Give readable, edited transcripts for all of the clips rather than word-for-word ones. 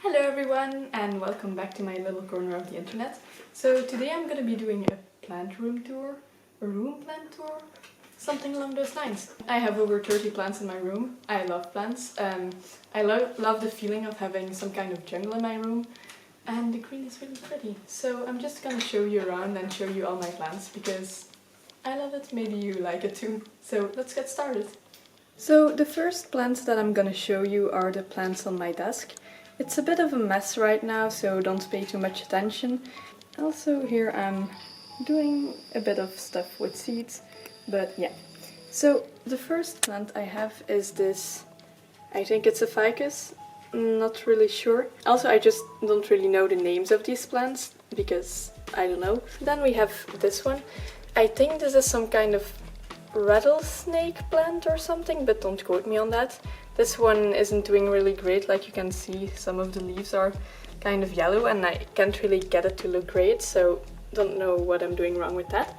Hello everyone and welcome back to my little corner of the internet. So today I'm going to be doing a plant room tour, something along those lines. I have over 30 plants in my room. I love plants. I love the feeling of having some kind of jungle in my room, and the green is really pretty. So I'm just going to show you around and show you all my plants because I love it. Maybe you like it too. So let's get started. So the first plants that I'm going to show you are the plants on my desk. It's a bit of a mess right now, so don't pay too much attention. Also here I'm doing a bit of stuff with seeds, but yeah. So the first plant I have is this, I think it's a ficus, not really sure. Also I just don't really know the names of these plants, because I don't know. Then we have this one. I think this is some kind of rattlesnake plant or something, but don't quote me on that. This one isn't doing really great. Like you can see, some of the leaves are kind of yellow and I can't really get it to look great, so don't know what I'm doing wrong with that.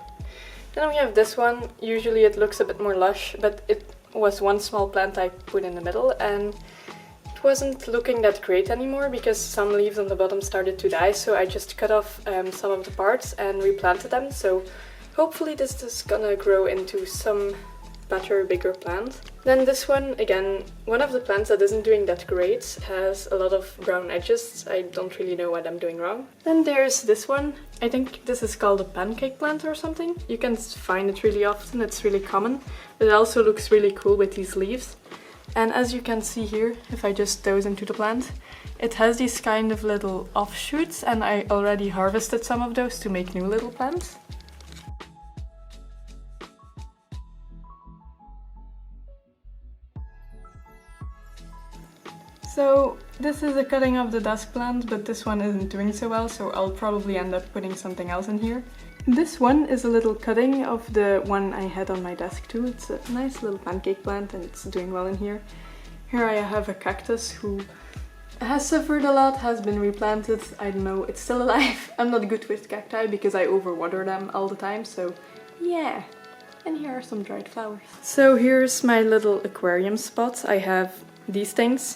Then we have this one. Usually it looks a bit more lush, but it was one small plant I put in the middle and it wasn't looking that great anymore because some leaves on the bottom started to die, so I just cut off some of the parts and replanted them. So hopefully this is gonna grow into some better, bigger plant. Then this one, again, one of the plants that isn't doing that great, has a lot of brown edges. I don't really know what I'm doing wrong. Then there's this one. I think this is called a pancake plant or something. You can find it really often, it's really common, but it also looks really cool with these leaves. And as you can see here, if I just doze into the plant, it has these kind of little offshoots, and I already harvested some of those to make new little plants. So this is a cutting of the desk plant, but this one isn't doing so well, so I'll probably end up putting something else in here. This one is a little cutting of the one I had on my desk too. It's a nice little pancake plant and it's doing well in here. Here I have a cactus who has suffered a lot, has been replanted. I don't know, it's still alive. I'm not good with cacti because I overwater them all the time, so yeah. And here are some dried flowers. So here's my little aquarium spot. I have these things.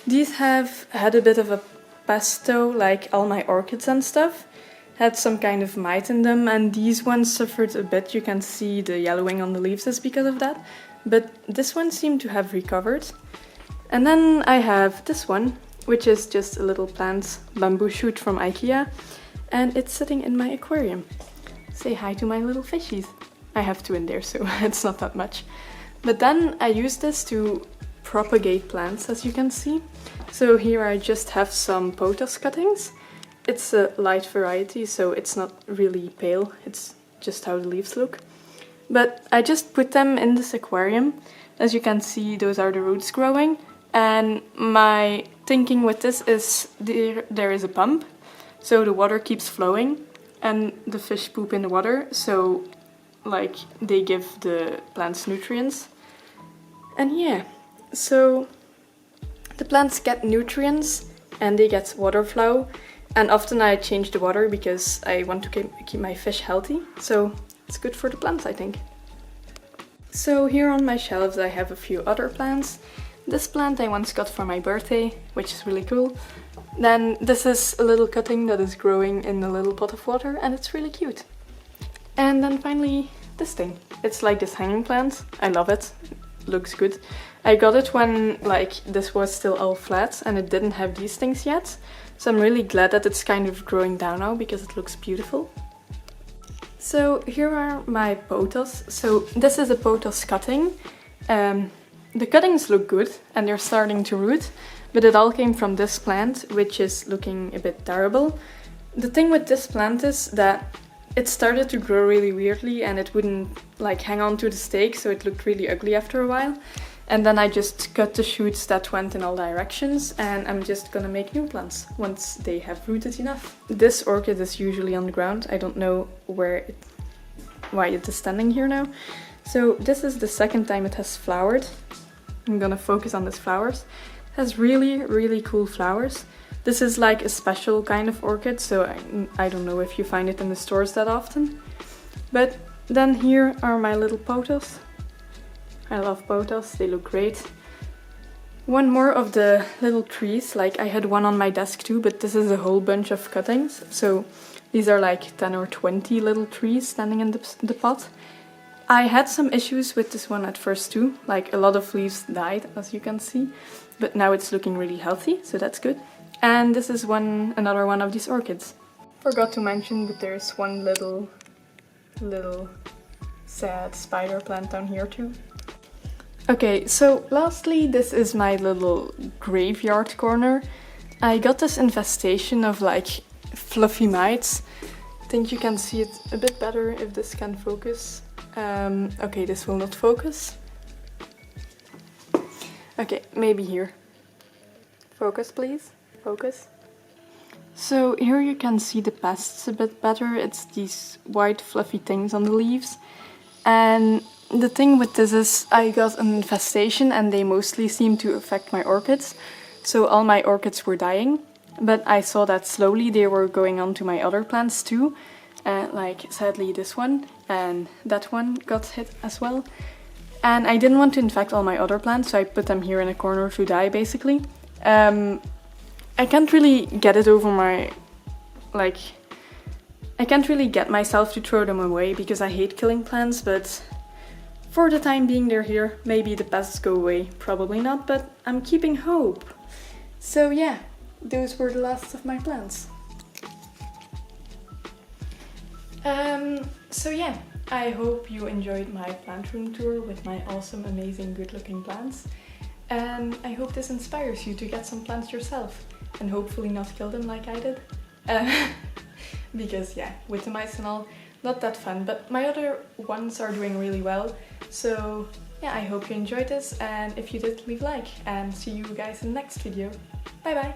These have had a bit of a pesto, like all my orchids and stuff. Had some kind of mite in them, and these ones suffered a bit. You can see the yellowing on the leaves is because of that. But this one seemed to have recovered. And then I have this one, which is just a little plant bamboo shoot from IKEA. And it's sitting in my aquarium. Say hi to my little fishies. I have two in there, so it's not that much. But then I use this to propagate plants, as you can see. So here I just have some pothos cuttings. It's a light variety, so it's not really pale, it's just how the leaves look. But I just put them in this aquarium. As you can see, those are the roots growing. And my thinking with this is there is a pump, so the water keeps flowing and the fish poop in the water, so like they give the plants nutrients. And yeah. So the plants get nutrients and they get water flow, and often I change the water because I want to keep my fish healthy, so it's good for the plants, I think. So here on my shelves I have a few other plants. This plant I once got for my birthday, which is really cool. Then this is a little cutting that is growing in a little pot of water and it's really cute. And then finally this thing. It's like this hanging plant. I love it. Looks good. I got it when like this was still all flat and it didn't have these things yet, so I'm really glad that it's kind of growing down now because it looks beautiful. So here are my pothos. So this is a pothos cutting. The cuttings look good and they're starting to root, but it all came from this plant, which is looking a bit terrible. The thing with this plant is that it started to grow really weirdly and it wouldn't like hang on to the stake, so it looked really ugly after a while. And then I just cut the shoots that went in all directions, and I'm just gonna make new plants once they have rooted enough. This orchid is usually on the ground. I don't know why it is standing here now. So this is the second time it has flowered. I'm gonna focus on these flowers. It has really, really cool flowers. This is like a special kind of orchid, so I don't know if you find it in the stores that often. But then here are my little pothos. I love pothos, they look great. One more of the little trees, like I had one on my desk too, but this is a whole bunch of cuttings. So these are like 10 or 20 little trees standing in the pot. I had some issues with this one at first too, like a lot of leaves died, as you can see, but now it's looking really healthy, so that's good. And this is another one of these orchids. Forgot to mention, but there's one little sad spider plant down here too. Okay, so lastly, this is my little graveyard corner. I got this infestation of like fluffy mites. I think you can see it a bit better if this can focus. Okay, this will not focus. Okay, maybe here. Focus, please. Focus. So here you can see the pests a bit better. It's these white fluffy things on the leaves. And the thing with this is I got an infestation and they mostly seem to affect my orchids. So all my orchids were dying. But I saw that slowly they were going on to my other plants too. Like sadly this one and that one got hit as well. And I didn't want to infect all my other plants, so I put them here in a corner to die basically. I can't really get it over my, like, I can't really get myself to throw them away because I hate killing plants, but for the time being they're here. Maybe the pests go away, probably not, but I'm keeping hope. So yeah, those were the last of my plants. So yeah, I hope you enjoyed my plant room tour with my awesome, amazing, good looking plants. And I hope this inspires you to get some plants yourself and hopefully not kill them like I did. Because yeah, with the mice and all, not that fun, but my other ones are doing really well. So yeah, I hope you enjoyed this, and if you did, leave a like, and see you guys in the next video. Bye bye!